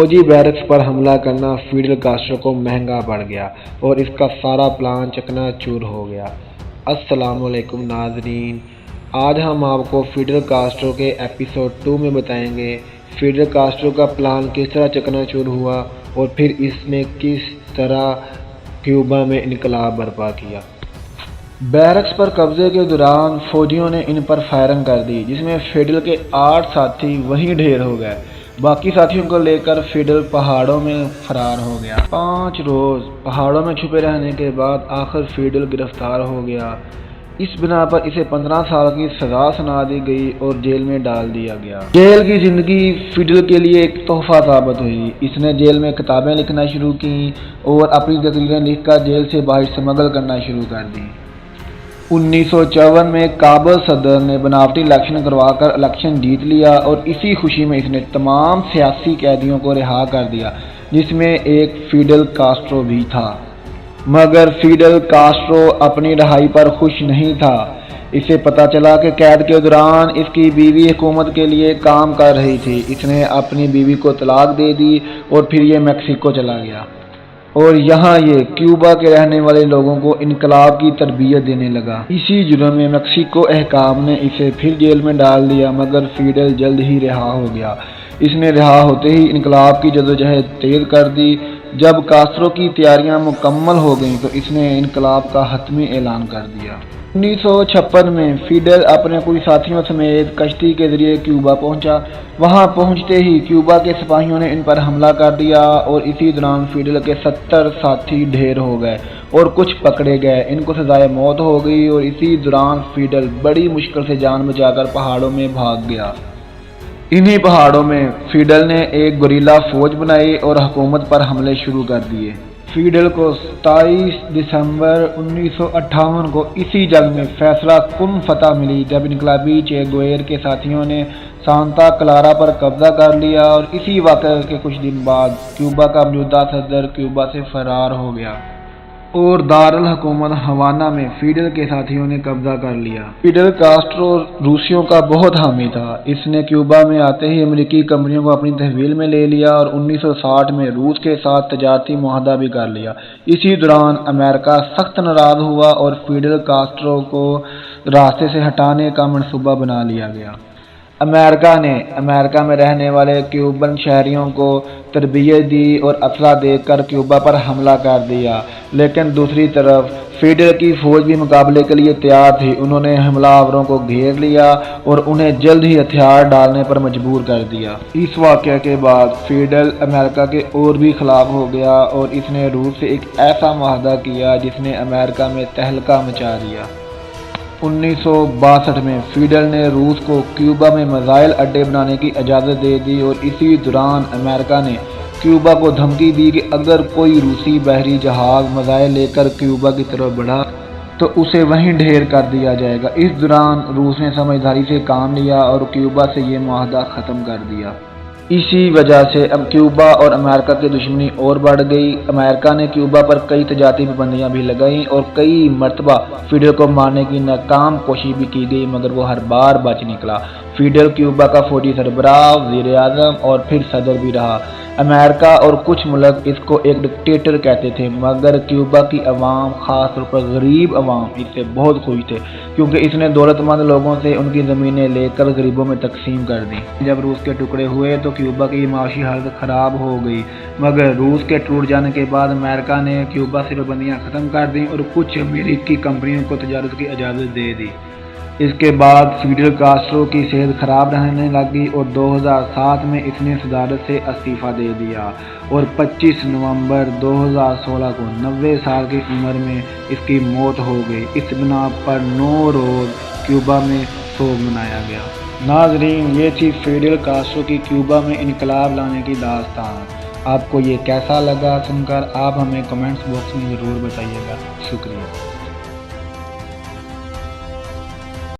فوجی بیرکس پر حملہ کرنا فیڈل کاسٹرو کو مہنگا پڑ گیا اور اس کا سارا پلان چکنا چور ہو گیا۔ السلام علیکم ناظرین، آج ہم آپ کو فیڈل کاسٹرو کے ایپیسوڈ 2 میں بتائیں گے فیڈل کاسٹرو کا پلان کس طرح چکنا چور ہوا اور پھر اس نے کس طرح کیوبا میں انقلاب برپا کیا۔ بیرکس پر قبضے کے دوران فوجیوں نے ان پر فائرنگ کر دی، جس میں فیڈل کے 8 ساتھی وہیں ڈھیر ہو گئے۔ باقی ساتھیوں کو لے کر فیڈل پہاڑوں میں فرار ہو گیا۔ 5 روز پہاڑوں میں چھپے رہنے کے بعد آخر فیڈل گرفتار ہو گیا۔ اس بنا پر اسے 15 سال کی سزا سنا دی گئی اور جیل میں ڈال دیا گیا۔ جیل کی زندگی فیڈل کے لیے ایک تحفہ ثابت ہوئی۔ اس نے جیل میں کتابیں لکھنا شروع کی اور اپنی تقریریں لکھ کر جیل سے باہر اسمگل کرنا شروع کر دی۔ 1954 میں کابل صدر نے بناوٹی الیکشن کروا کر الیکشن جیت لیا اور اسی خوشی میں اس نے تمام سیاسی قیدیوں کو رہا کر دیا، جس میں ایک فیڈل کاسٹرو بھی تھا۔ مگر فیڈل کاسٹرو اپنی رہائی پر خوش نہیں تھا۔ اسے پتہ چلا کہ قید کے دوران اس کی بیوی حکومت کے لیے کام کر رہی تھی۔ اس نے اپنی بیوی کو طلاق دے دی اور پھر یہ میکسیکو چلا گیا اور یہاں یہ کیوبا کے رہنے والے لوگوں کو انقلاب کی تربیت دینے لگا۔ اسی جرم میں میکسیکو حکام نے اسے پھر جیل میں ڈال دیا، مگر فیڈل جلد ہی رہا ہو گیا۔ اس نے رہا ہوتے ہی انقلاب کی جدوجہد تیز کر دی۔ جب کاسٹرو کی تیاریاں مکمل ہو گئیں تو اس نے انقلاب کا حتمی اعلان کر دیا۔ 1956 میں فیڈل اپنے کچھ ساتھیوں سمیت کشتی کے ذریعے کیوبا پہنچا۔ وہاں پہنچتے ہی کیوبا کے سپاہیوں نے ان پر حملہ کر دیا اور اسی دوران فیڈل کے 70 ساتھی ڈھیر ہو گئے اور کچھ پکڑے گئے۔ ان کو سزائے موت ہو گئی اور اسی دوران فیڈل بڑی مشکل سے جان بچا کر پہاڑوں میں بھاگ گیا۔ انہی پہاڑوں میں فیڈل نے ایک گوریلا فوج بنائی اور حکومت پر حملے شروع کر دیے۔ فیڈل کو 27 دسمبر 1958 کو اسی جنگ میں فیصلہ کن فتح ملی، جب انقلابی چے گوئر کے ساتھیوں نے سانتا کلارا پر قبضہ کر لیا اور اسی واقعے کے کچھ دن بعد کیوبا کا موجودہ صدر کیوبا سے فرار ہو گیا اور دارالحکومت ہوانا میں فیڈل کے ساتھیوں نے قبضہ کر لیا۔ فیڈل کاسٹرو روسیوں کا بہت حامی تھا۔ اس نے کیوبا میں آتے ہی امریکی کمپنیوں کو اپنی تحویل میں لے لیا اور 1960 میں روس کے ساتھ تجارتی معاہدہ بھی کر لیا۔ اسی دوران امریکہ سخت ناراض ہوا اور فیڈل کاسٹرو کو راستے سے ہٹانے کا منصوبہ بنا لیا گیا۔ امریکہ نے امریکہ میں رہنے والے کیوبن شہریوں کو تربیت دی اور اسلحہ دے کر کیوبا پر حملہ کر دیا، لیکن دوسری طرف فیڈل کی فوج بھی مقابلے کے لیے تیار تھی۔ انہوں نے حملہ آوروں کو گھیر لیا اور انہیں جلد ہی ہتھیار ڈالنے پر مجبور کر دیا۔ اس واقعے کے بعد فیڈل امریکہ کے اور بھی خلاف ہو گیا اور اس نے روس سے ایک ایسا معاہدہ کیا جس نے امریکہ میں تہلکہ مچا دیا۔ 1962 میں فیڈل نے روس کو کیوبا میں میزائل اڈے بنانے کی اجازت دے دی اور اسی دوران امریکہ نے کیوبا کو دھمکی دی کہ اگر کوئی روسی بحری جہاز میزائل لے کر کیوبا کی طرف بڑھا تو اسے وہیں ڈھیر کر دیا جائے گا۔ اس دوران روس نے سمجھداری سے کام لیا اور کیوبا سے یہ معاہدہ ختم کر دیا۔ اسی وجہ سے اب کیوبا اور امریکہ کی دشمنی اور بڑھ گئی۔ امریکہ نے کیوبا پر کئی تجارتی پابندیاں بھی لگائیں اور کئی مرتبہ فیڈل کو مارنے کی ناکام کوشش بھی کی گئی، مگر وہ ہر بار بچ نکلا۔ فیڈل کیوبا کا فوجی سربراہ، وزیر اعظم اور پھر صدر بھی رہا۔ امریکہ اور کچھ ملک اس کو ایک ڈکٹیٹر کہتے تھے، مگر کیوبا کی عوام، خاص طور پر غریب عوام، اس سے بہت خوش تھے کیونکہ اس نے دولت مند لوگوں سے ان کی زمینیں لے کر غریبوں میں تقسیم کر دی۔ جب روس کے ٹکڑے ہوئے تو کیوبا کی معاشی حالت خراب ہو گئی، مگر روس کے ٹوٹ جانے کے بعد امریکہ نے کیوبا سے پابندیاں ختم کر دیں اور کچھ امریکی کمپنیوں کو تجارت کی اجازت دے دی۔ اس کے بعد فیڈل کاسٹرو کی صحت خراب رہنے لگی اور 2007 میں اس نے صدارت سے استعفیٰ دے دیا اور 25 نومبر 2016 کو 90 سال کی عمر میں اس کی موت ہو گئی۔ اس بنا پر 9 روز کیوبا میں سوگ منایا گیا۔ ناظرین، یہ تھی فیڈل کاسٹرو کی کیوبا میں انقلاب لانے کی داستان۔ آپ کو یہ کیسا لگا سن کر؟ آپ ہمیں کمنٹس باکس میں ضرور بتائیے گا۔ شکریہ۔